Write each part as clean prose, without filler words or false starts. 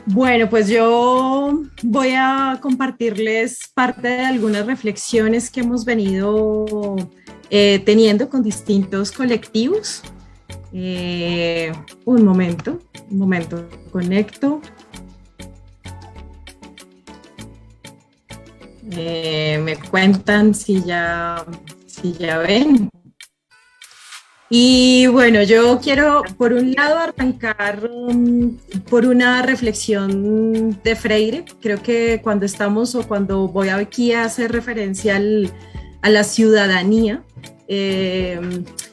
Bueno, pues yo voy a compartirles parte de algunas reflexiones que hemos venido teniendo con distintos colectivos. Eh, un momento, conecto. Me cuentan si ya ven. Y bueno, yo quiero, por un lado, arrancar por una reflexión de Freire. Creo que cuando estamos o cuando voy aquí a hacer referencia a la ciudadanía, eh,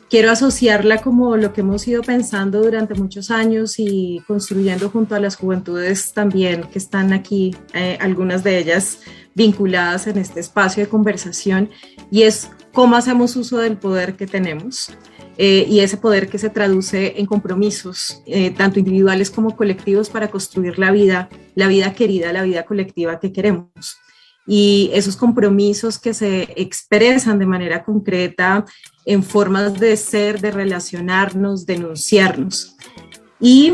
quiero asociarla como lo que hemos ido pensando durante muchos años y construyendo junto a las juventudes también que están aquí, algunas de ellas vinculadas en este espacio de conversación, y es cómo hacemos uso del poder que tenemos. Y ese poder que se traduce en compromisos, tanto individuales como colectivos, para construir la vida querida, la vida colectiva que queremos. Y esos compromisos que se expresan de manera concreta en formas de ser, de relacionarnos, de enunciarnos. Y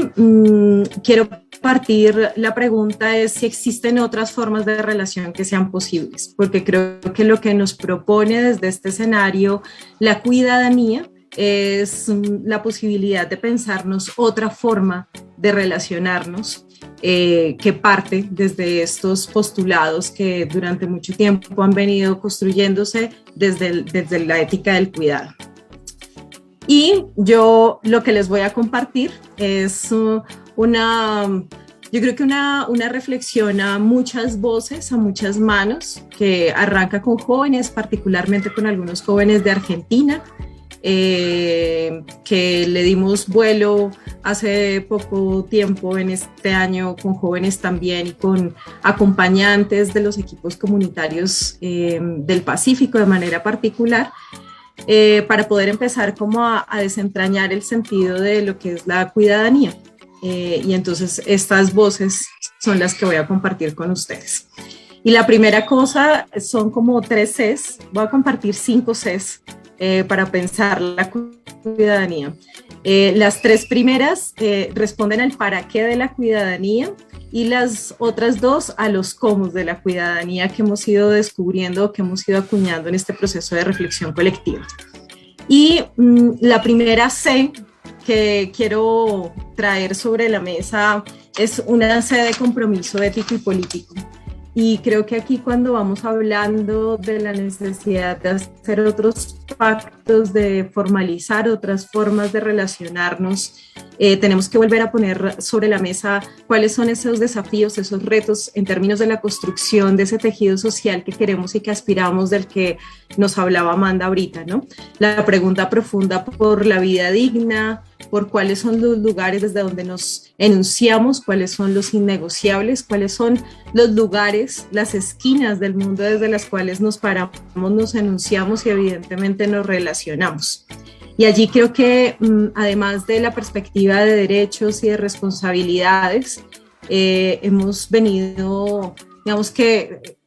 quiero partir, la pregunta es si existen otras formas de relación que sean posibles, porque creo que lo que nos propone desde este escenario la cuidadanía es la posibilidad de pensarnos otra forma de relacionarnos, que parte desde estos postulados que durante mucho tiempo han venido construyéndose desde la ética del cuidado. Y yo lo que les voy a compartir es yo creo que una reflexión a muchas voces, a muchas manos, que arranca con jóvenes, particularmente con algunos jóvenes de Argentina, que le dimos vuelo hace poco tiempo en este año con jóvenes también y con acompañantes de los equipos comunitarios del Pacífico de manera particular, para poder empezar como a desentrañar el sentido de lo que es la cuidadanía. Y entonces estas voces son las que voy a compartir con ustedes. Y la primera cosa son como 3 Cs, voy a compartir 5 Cs para pensar la cuidadanía. Las 3 primeras responden al para qué de la cuidadanía, y las otras 2 a los cómo de la cuidadanía que hemos ido descubriendo, que hemos ido acuñando en este proceso de reflexión colectiva. Y la primera C que quiero traer sobre la mesa es una C de compromiso ético y político. Y creo que aquí, cuando vamos hablando de la necesidad de hacer otros pactos, de formalizar otras formas de relacionarnos, tenemos que volver a poner sobre la mesa cuáles son esos desafíos, esos retos en términos de la construcción de ese tejido social que queremos y que aspiramos, del que nos hablaba Amanda ahorita, ¿no? La pregunta profunda por la vida digna, por cuáles son los lugares desde donde nos enunciamos, cuáles son los innegociables, cuáles son los lugares, las esquinas del mundo desde las cuales nos paramos, nos enunciamos y evidentemente nos relacionamos. Y allí creo que además de la perspectiva de derechos y de responsabilidades, hemos venido, digamos que,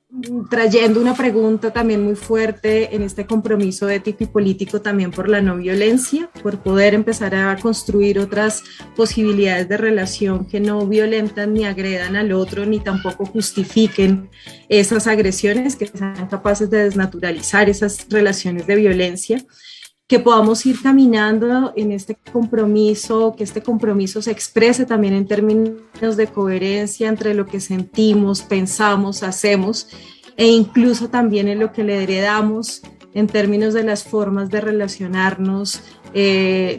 trayendo una pregunta también muy fuerte en este compromiso ético y político también por la no violencia, por poder empezar a construir otras posibilidades de relación que no violentan ni agredan al otro, ni tampoco justifiquen esas agresiones, que sean capaces de desnaturalizar esas relaciones de violencia, que podamos ir caminando en este compromiso, que este compromiso se exprese también en términos de coherencia entre lo que sentimos, pensamos, hacemos, e incluso también en lo que le heredamos en términos de las formas de relacionarnos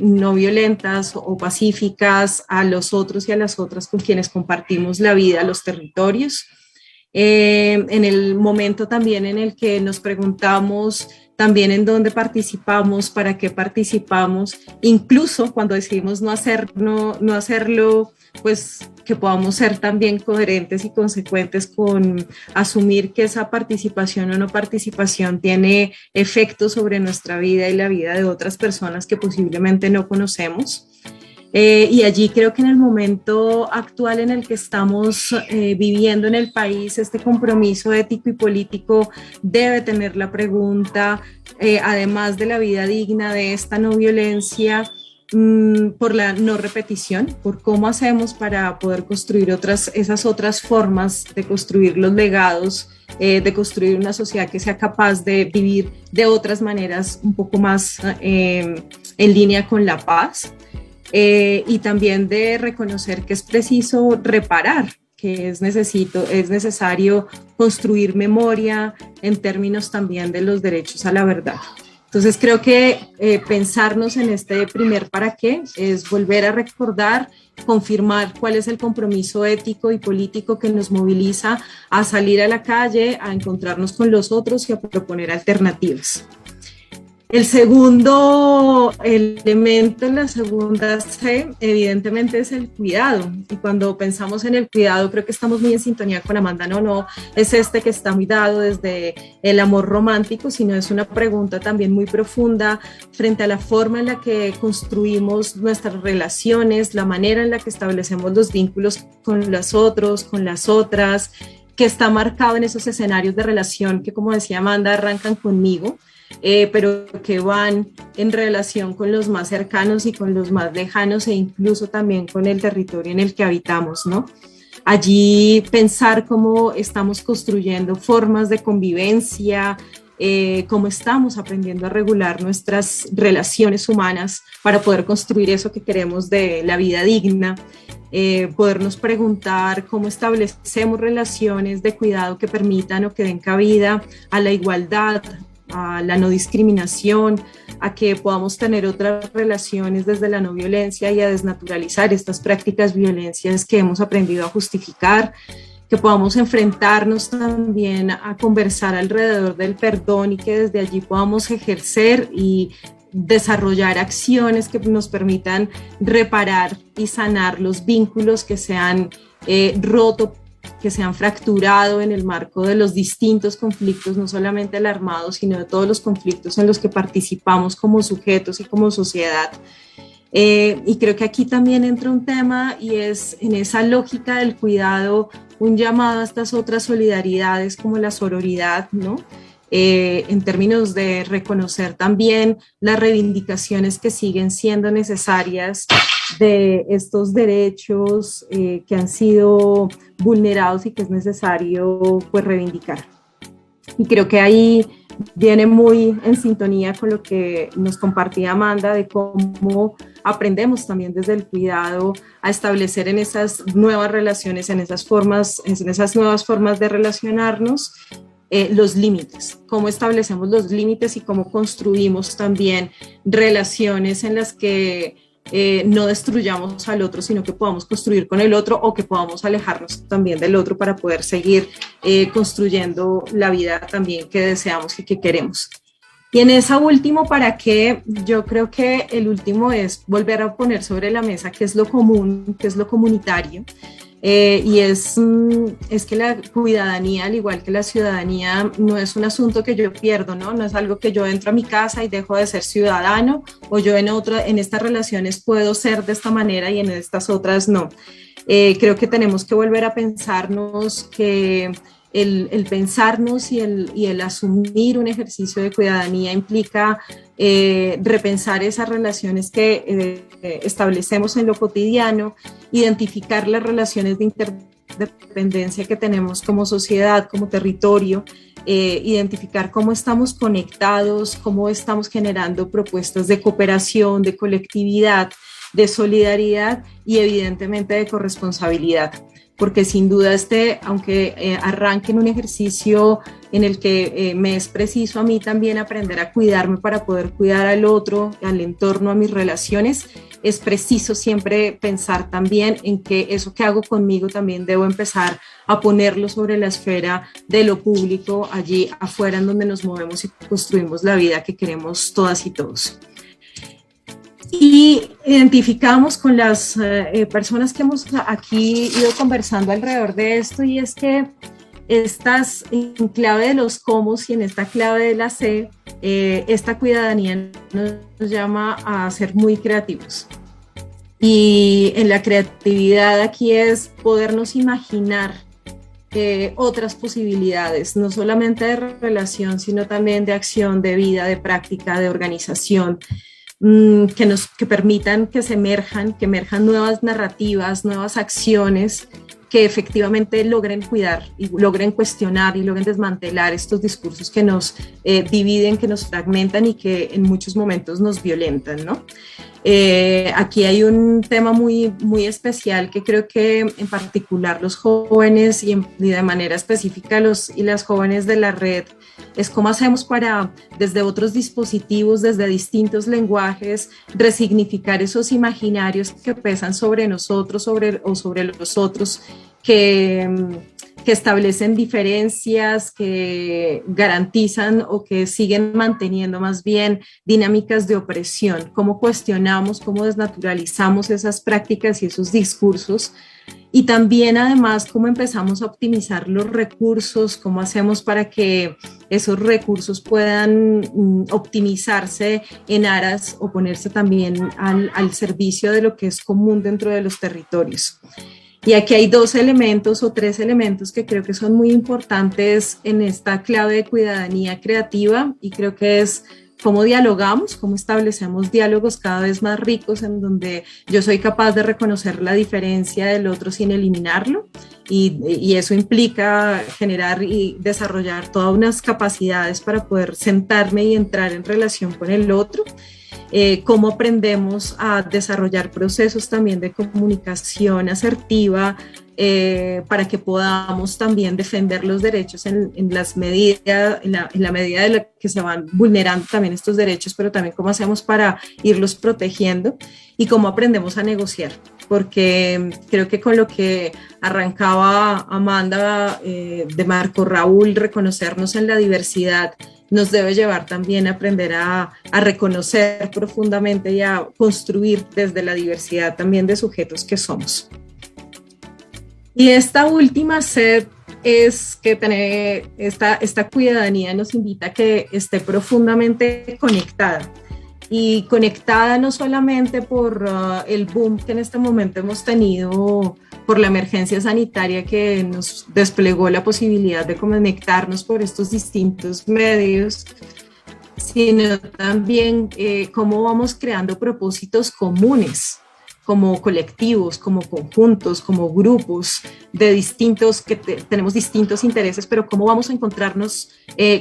no violentas o pacíficas a los otros y a las otras con quienes compartimos la vida, los territorios. En el momento también en el que nos preguntamos también en dónde participamos, para qué participamos, incluso cuando decidimos no hacerlo, pues que podamos ser también coherentes y consecuentes con asumir que esa participación o no participación tiene efectos sobre nuestra vida y la vida de otras personas que posiblemente no conocemos. Y allí creo que en el momento actual en el que estamos viviendo en el país, este compromiso ético y político debe tener la pregunta, además de la vida digna, de esta no violencia, por la no repetición, por cómo hacemos para poder construir esas otras formas de construir los legados, de construir una sociedad que sea capaz de vivir de otras maneras un poco más en línea con la paz, y también de reconocer que es preciso reparar, que es necesario construir memoria en términos también de los derechos a la verdad. Entonces creo que pensarnos en este primer para qué es volver a recordar, confirmar cuál es el compromiso ético y político que nos moviliza a salir a la calle, a encontrarnos con los otros y a proponer alternativas. El segundo elemento en la segunda C, evidentemente, es el cuidado. Y cuando pensamos en el cuidado, creo que estamos muy en sintonía con Amanda. No es que está muy dado desde el amor romántico, sino es una pregunta también muy profunda frente a la forma en la que construimos nuestras relaciones, la manera en la que establecemos los vínculos con los otros, con las otras, que está marcado en esos escenarios de relación que, como decía Amanda, arrancan conmigo, pero que van en relación con los más cercanos y con los más lejanos e incluso también con el territorio en el que habitamos, ¿no? Allí pensar cómo estamos construyendo formas de convivencia, cómo estamos aprendiendo a regular nuestras relaciones humanas para poder construir eso que queremos de la vida digna. Podernos preguntar cómo establecemos relaciones de cuidado que permitan o que den cabida a la igualdad, a la no discriminación, a que podamos tener otras relaciones desde la no violencia y a desnaturalizar estas prácticas violencias que hemos aprendido a justificar, que podamos enfrentarnos también a conversar alrededor del perdón y que desde allí podamos ejercer y desarrollar acciones que nos permitan reparar y sanar los vínculos que se han roto, que se han fracturado en el marco de los distintos conflictos, no solamente el armado, sino de todos los conflictos en los que participamos como sujetos y como sociedad. Y creo que aquí también entra un tema y es en esa lógica del cuidado, un llamado a estas otras solidaridades como la sororidad, ¿no? En términos de reconocer también las reivindicaciones que siguen siendo necesarias de estos derechos que han sido vulnerados y que es necesario pues reivindicar. Y creo que ahí viene muy en sintonía con lo que nos compartía Amanda de cómo aprendemos también desde el cuidado a establecer en esas nuevas relaciones, en esas nuevas formas de relacionarnos, los límites, cómo establecemos los límites y cómo construimos también relaciones en las que no destruyamos al otro, sino que podamos construir con el otro o que podamos alejarnos también del otro para poder seguir construyendo la vida también que deseamos y que queremos. Y en esa último, ¿para qué? Yo creo que el último es volver a poner sobre la mesa qué es lo común, qué es lo comunitario. Y es que la cuidadanía, al igual que la ciudadanía, no es un asunto que yo pierdo, ¿no? No es algo que yo entro a mi casa y dejo de ser ciudadano, o yo en estas relaciones puedo ser de esta manera y en estas otras no. Creo que tenemos que volver a pensarnos que el pensarnos y el asumir un ejercicio de cuidadanía implica repensar esas relaciones que establecemos en lo cotidiano, identificar las relaciones de interdependencia que tenemos como sociedad, como territorio, identificar cómo estamos conectados, cómo estamos generando propuestas de cooperación, de colectividad, de solidaridad y evidentemente de corresponsabilidad. Porque sin duda aunque arranque en un ejercicio en el que me es preciso a mí también aprender a cuidarme para poder cuidar al otro, al entorno, a mis relaciones, es preciso siempre pensar también en que eso que hago conmigo también debo empezar a ponerlo sobre la esfera de lo público, allí afuera en donde nos movemos y construimos la vida que queremos todas y todos. Y identificamos con las personas que hemos aquí ido conversando alrededor de esto, y es que en clave de los cómo y en esta clave de la C, esta cuidadanía nos llama a ser muy creativos. Y en la creatividad aquí es podernos imaginar otras posibilidades, no solamente de relación, sino también de acción, de vida, de práctica, de organización, que permitan que emerjan nuevas narrativas, nuevas acciones que efectivamente logren cuidar y logren cuestionar y logren desmantelar estos discursos que nos dividen, que nos fragmentan y que en muchos momentos nos violentan, ¿no? Aquí hay un tema muy, muy especial que creo que en particular los jóvenes y de manera específica los y las jóvenes de la red es cómo hacemos para desde otros dispositivos, desde distintos lenguajes, resignificar esos imaginarios que pesan sobre nosotros sobre los otros, que establecen diferencias, que garantizan o que siguen manteniendo más bien dinámicas de opresión, cómo cuestionamos, cómo desnaturalizamos esas prácticas y esos discursos, y también además cómo empezamos a optimizar los recursos, cómo hacemos para que esos recursos puedan optimizarse en aras o ponerse también al servicio de lo que es común dentro de los territorios. Y aquí hay dos elementos o tres elementos que creo que son muy importantes en esta clave de cuidadanía creativa, y creo que es cómo dialogamos, cómo establecemos diálogos cada vez más ricos en donde yo soy capaz de reconocer la diferencia del otro sin eliminarlo, y eso implica generar y desarrollar todas unas capacidades para poder sentarme y entrar en relación con el otro. Cómo aprendemos a desarrollar procesos también de comunicación asertiva para que podamos también defender los derechos en la medida de la que se van vulnerando también estos derechos, pero también cómo hacemos para irlos protegiendo, y cómo aprendemos a negociar, porque creo que con lo que arrancaba Amanda de Marco Raúl, reconocernos en la diversidad, nos debe llevar también a aprender a reconocer profundamente y a construir desde la diversidad también de sujetos que somos. Y esta última sed es que tener esta cuidadanía nos invita a que esté profundamente conectada. Y conectada no solamente por el boom que en este momento hemos tenido por la emergencia sanitaria que nos desplegó la posibilidad de conectarnos por estos distintos medios, sino también cómo vamos creando propósitos comunes, como colectivos, como conjuntos, como grupos de distintos, que tenemos distintos intereses, pero cómo vamos a encontrarnos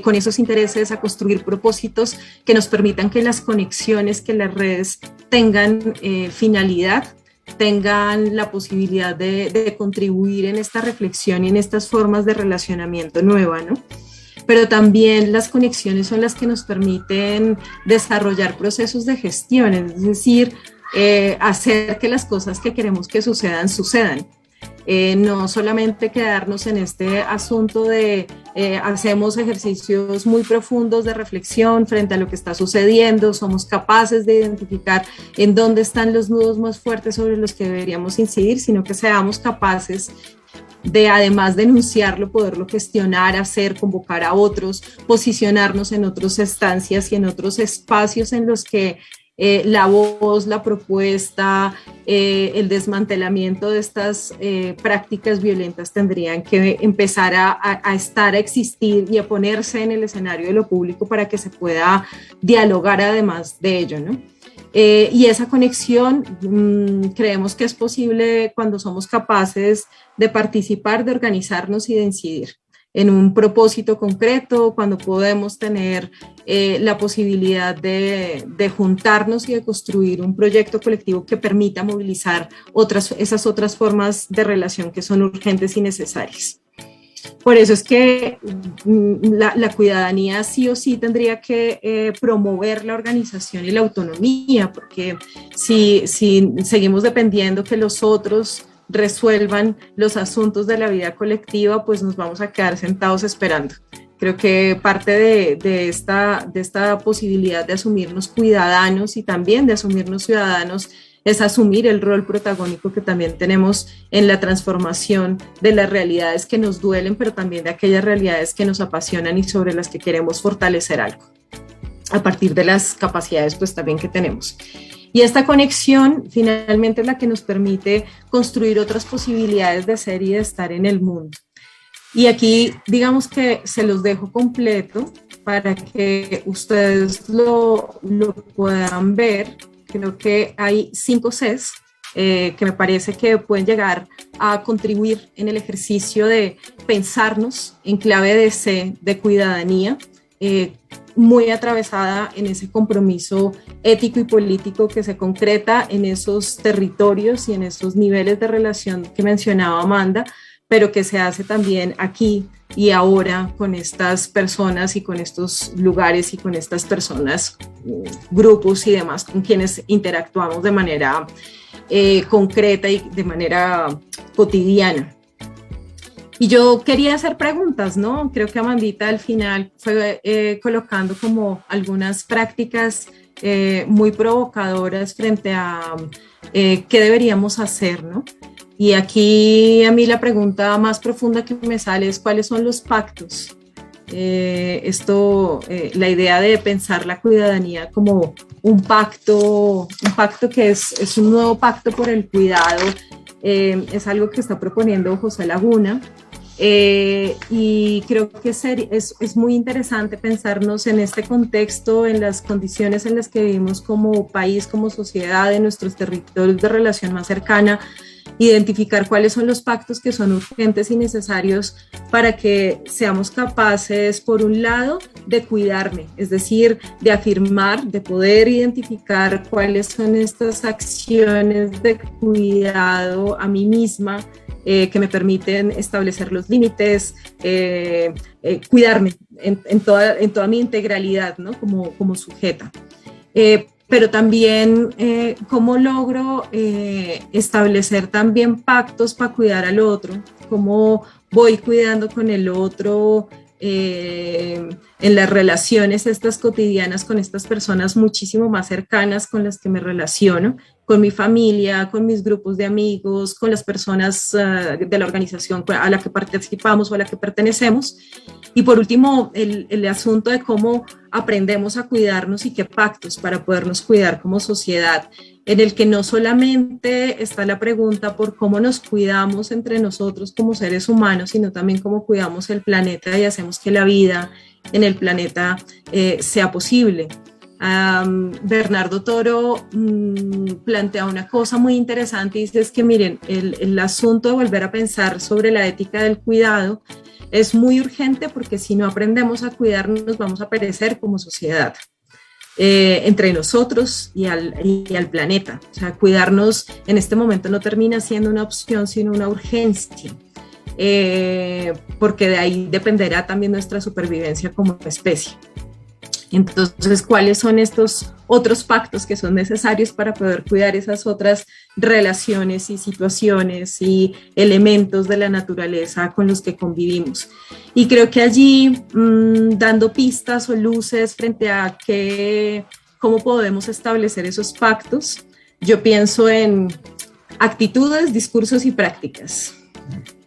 con esos intereses, a construir propósitos que nos permitan que las conexiones, que las redes tengan finalidad, tengan la posibilidad de contribuir en esta reflexión y en estas formas de relacionamiento nueva, ¿no? Pero también las conexiones son las que nos permiten desarrollar procesos de gestión, es decir, hacer que las cosas que queremos que sucedan. No solamente quedarnos en este asunto de hacemos ejercicios muy profundos de reflexión frente a lo que está sucediendo, somos capaces de identificar en dónde están los nudos más fuertes sobre los que deberíamos incidir, sino que seamos capaces de, además de enunciarlo, poderlo gestionar, hacer, convocar a otros, posicionarnos en otras estancias y en otros espacios en los que la voz, la propuesta, el desmantelamiento de estas prácticas violentas tendrían que empezar a estar, a existir y a ponerse en el escenario de lo público para que se pueda dialogar además de ello, ¿no? Y esa conexión creemos que es posible cuando somos capaces de participar, de organizarnos y de incidir en un propósito concreto, cuando podemos tener la posibilidad de juntarnos y de construir un proyecto colectivo que permita movilizar esas otras formas de relación que son urgentes y necesarias. Por eso es que la cuidadanía sí o sí tendría que promover la organización y la autonomía, porque si seguimos dependiendo que los otros resuelvan los asuntos de la vida colectiva, pues nos vamos a quedar sentados esperando. Creo que parte de esta posibilidad de asumirnos cuidadanos y también de asumirnos ciudadanos es asumir el rol protagónico que también tenemos en la transformación de las realidades que nos duelen, pero también de aquellas realidades que nos apasionan y sobre las que queremos fortalecer algo, a partir de las capacidades pues también que tenemos. Y esta conexión finalmente es la que nos permite construir otras posibilidades de ser y de estar en el mundo. Y aquí digamos que se los dejo completo para que ustedes lo puedan ver. Creo que hay 5 Cs que me parece que pueden llegar a contribuir en el ejercicio de pensarnos en clave de C, de cuidadanía, muy atravesada en ese compromiso ético y político que se concreta en esos territorios y en esos niveles de relación que mencionaba Amanda, pero que se hace también aquí y ahora con estas personas y con estos lugares y con estas personas, grupos y demás con quienes interactuamos de manera concreta y de manera cotidiana. Y yo quería hacer preguntas, ¿no? Creo que Amandita al final fue colocando como algunas prácticas muy provocadoras frente a qué deberíamos hacer, ¿no? Y aquí a mí la pregunta más profunda que me sale es ¿cuáles son los pactos? La idea de pensar la cuidadanía como un pacto que es un nuevo pacto por el cuidado, es algo que está proponiendo José Laguna. Y creo que es muy interesante pensarnos en este contexto, en las condiciones en las que vivimos como país, como sociedad, en nuestros territorios de relación más cercana, identificar cuáles son los pactos que son urgentes y necesarios para que seamos capaces, por un lado, de cuidarme, es decir, de afirmar, de poder identificar cuáles son estas acciones de cuidado a mí misma, que me permiten establecer los límites, cuidarme en toda mi integralidad, ¿no? como sujeta. Pero también cómo logro establecer también pactos para cuidar al otro, cómo voy cuidando con el otro en las relaciones estas cotidianas con estas personas muchísimo más cercanas con las que me relaciono, con mi familia, con mis grupos de amigos, con las personas de la organización a la que participamos o a la que pertenecemos. Y por último, el asunto de cómo aprendemos a cuidarnos y qué pactos para podernos cuidar como sociedad, en el que no solamente está la pregunta por cómo nos cuidamos entre nosotros como seres humanos, sino también cómo cuidamos el planeta y hacemos que la vida en el planeta sea posible. Bernardo Toro plantea una cosa muy interesante y dice es que miren, el asunto de volver a pensar sobre la ética del cuidado es muy urgente porque si no aprendemos a cuidarnos vamos a perecer como sociedad, entre nosotros y al planeta. O sea, cuidarnos en este momento no termina siendo una opción sino una urgencia, porque de ahí dependerá también nuestra supervivencia como especie. Entonces, ¿cuáles son estos otros pactos que son necesarios para poder cuidar esas otras relaciones y situaciones y elementos de la naturaleza con los que convivimos? Y creo que allí, dando pistas o luces frente a cómo podemos establecer esos pactos, yo pienso en actitudes, discursos y prácticas.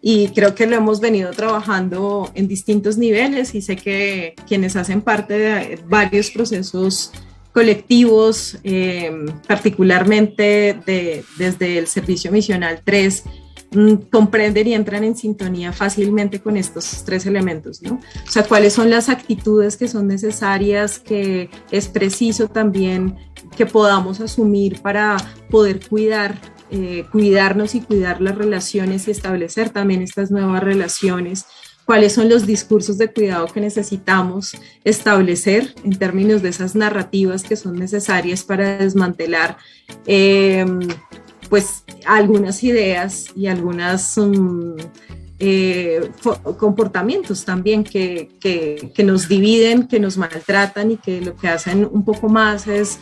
Y creo que lo hemos venido trabajando en distintos niveles y sé que quienes hacen parte de varios procesos colectivos, particularmente desde el Servicio Misional 3, comprenden y entran en sintonía fácilmente con estos 3 elementos, ¿no? O sea, cuáles son las actitudes que son necesarias, que es preciso también que podamos asumir para poder cuidarnos y cuidar las relaciones y establecer también estas nuevas relaciones, cuáles son los discursos de cuidado que necesitamos establecer en términos de esas narrativas que son necesarias para desmantelar pues algunas ideas y algunos comportamientos también que nos dividen, que nos maltratan y que lo que hacen un poco más es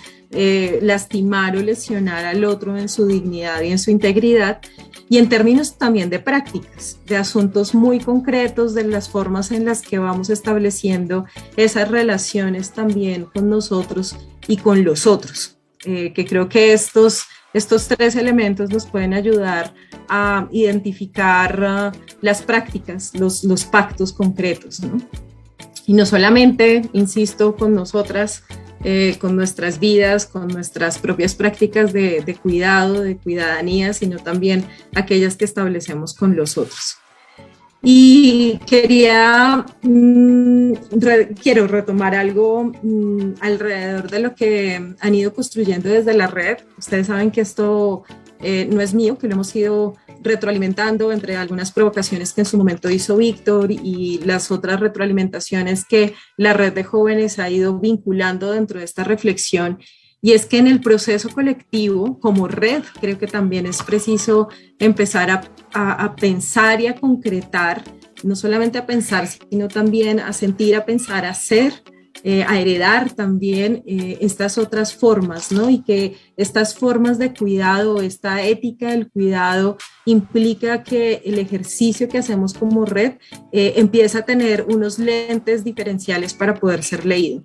lastimar o lesionar al otro en su dignidad y en su integridad, y en términos también de prácticas, de asuntos muy concretos, de las formas en las que vamos estableciendo esas relaciones también con nosotros y con los otros, que creo que estos 3 elementos nos pueden ayudar a identificar las prácticas, los pactos concretos, ¿no? Y no solamente, insisto, con nosotras, con nuestras vidas, con nuestras propias prácticas de cuidado, de cuidadanía, sino también aquellas que establecemos con los otros. Y quiero retomar algo alrededor de lo que han ido construyendo desde la red. Ustedes saben que esto no es mío, que lo hemos ido retroalimentando entre algunas provocaciones que en su momento hizo Víctor y las otras retroalimentaciones que la red de jóvenes ha ido vinculando dentro de esta reflexión. Y es que en el proceso colectivo, como red, creo que también es preciso empezar a pensar y a concretar, no solamente a pensar, sino también a sentir, a pensar, a hacer, a heredar también estas otras formas, ¿no? Y que estas formas de cuidado, esta ética del cuidado, implica que el ejercicio que hacemos como red empieza a tener unos lentes diferenciales para poder ser leído.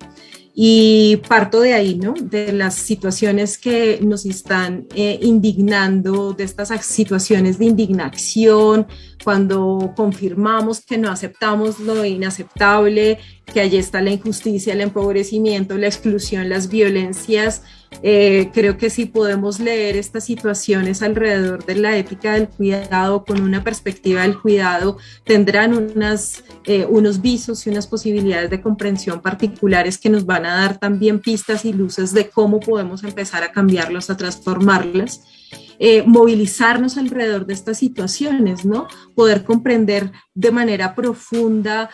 Y parto de ahí, ¿no? De las situaciones que nos están indignando, de estas situaciones de indignación, cuando confirmamos que no aceptamos lo inaceptable, que allí está la injusticia, el empobrecimiento, la exclusión, las violencias. Creo que si podemos leer estas situaciones alrededor de la ética del cuidado con una perspectiva del cuidado, tendrán unos visos y unas posibilidades de comprensión particulares que nos van a dar también pistas y luces de cómo podemos empezar a cambiarlas, a transformarlas. Movilizarnos alrededor de estas situaciones, ¿no? Poder comprender de manera profunda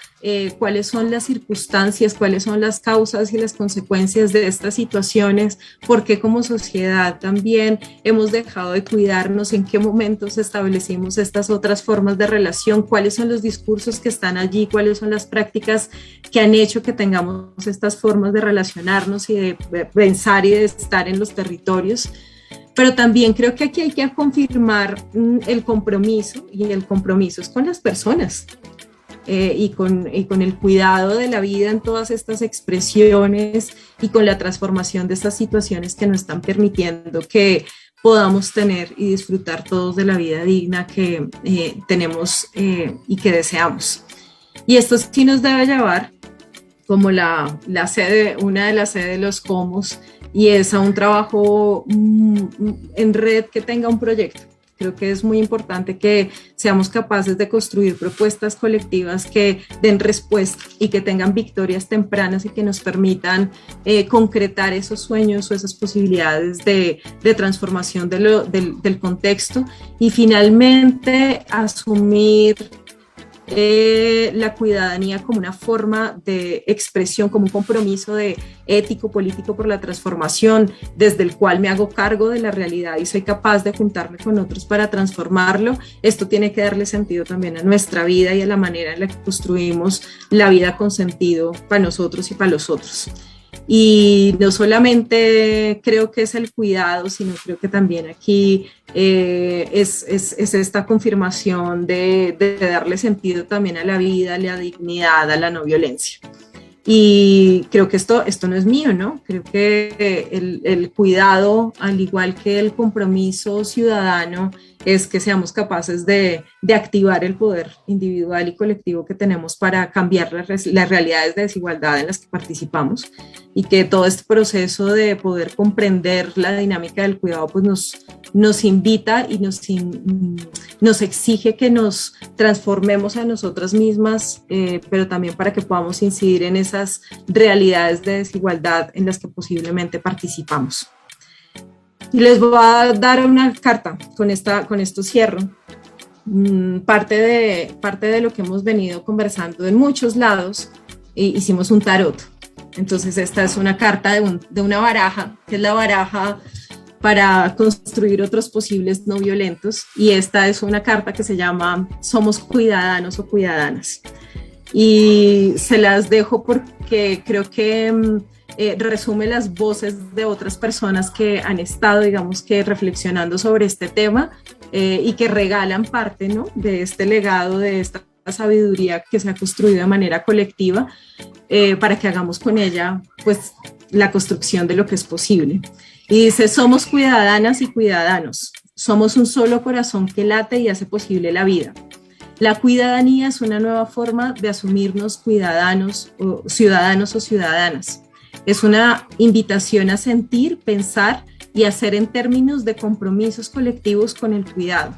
cuáles son las circunstancias, cuáles son las causas y las consecuencias de estas situaciones, por qué como sociedad también hemos dejado de cuidarnos, en qué momentos establecimos estas otras formas de relación, cuáles son los discursos que están allí, cuáles son las prácticas que han hecho que tengamos estas formas de relacionarnos y de pensar y de estar en los territorios. Pero también creo que aquí hay que confirmar el compromiso, y el compromiso es con las personas y con el cuidado de la vida en todas estas expresiones y con la transformación de estas situaciones que nos están permitiendo que podamos tener y disfrutar todos de la vida digna que tenemos y que deseamos. Y esto sí nos debe llevar, como una de las sedes de los COMOS, y es a un trabajo en red que tenga un proyecto. Creo que es muy importante que seamos capaces de construir propuestas colectivas que den respuesta y que tengan victorias tempranas y que nos permitan concretar esos sueños o esas posibilidades de transformación del contexto y finalmente asumir la cuidadanía como una forma de expresión, como un compromiso de ético, político por la transformación, desde el cual me hago cargo de la realidad y soy capaz de juntarme con otros para transformarlo. Esto tiene que darle sentido también a nuestra vida y a la manera en la que construimos la vida con sentido para nosotros y para los otros. Y no solamente creo que es el cuidado, sino creo que también aquí es esta confirmación de darle sentido también a la vida, a la dignidad, a la no violencia. Y creo que esto no es mío, ¿no? Creo que el cuidado, al igual que el compromiso ciudadano, es que seamos capaces de activar el poder individual y colectivo que tenemos para cambiar las realidades de desigualdad en las que participamos y que todo este proceso de poder comprender la dinámica del cuidado pues nos invita y nos exige que nos transformemos a nosotras mismas, pero también para que podamos incidir en esas realidades de desigualdad en las que posiblemente participamos. Y les voy a dar una carta, con esto cierro. Parte de lo que hemos venido conversando en muchos lados, hicimos un tarot. Entonces esta es una carta de una baraja, que es la baraja para construir otros posibles no violentos, y esta es una carta que se llama Somos Cuidadanos o Cuidadanas. Y se las dejo porque creo que resume las voces de otras personas que han estado, digamos que reflexionando sobre este tema y que regalan parte, ¿no?, de este legado, de esta sabiduría que se ha construido de manera colectiva para que hagamos con ella pues la construcción de lo que es posible. Y dice: somos cuidadanas y cuidadanos, somos un solo corazón que late y hace posible la vida. La cuidadanía es una nueva forma de asumirnos ciudadanos o ciudadanas. Es una invitación a sentir, pensar y hacer en términos de compromisos colectivos con el cuidado.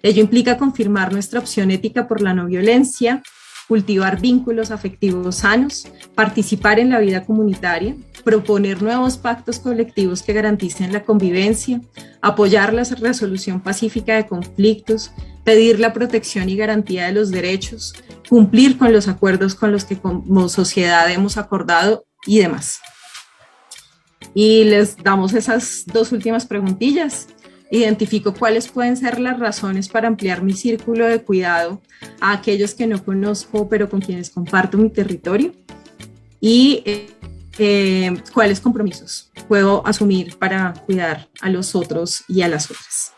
Ello implica confirmar nuestra opción ética por la no violencia, cultivar vínculos afectivos sanos, participar en la vida comunitaria, proponer nuevos pactos colectivos que garanticen la convivencia, apoyar la resolución pacífica de conflictos, pedir la protección y garantía de los derechos, cumplir con los acuerdos con los que como sociedad hemos acordado y demás. Y les damos esas dos últimas preguntillas. Identifico cuáles pueden ser las razones para ampliar mi círculo de cuidado a aquellos que no conozco, pero con quienes comparto mi territorio. Y cuáles compromisos puedo asumir para cuidar a los otros y a las otras.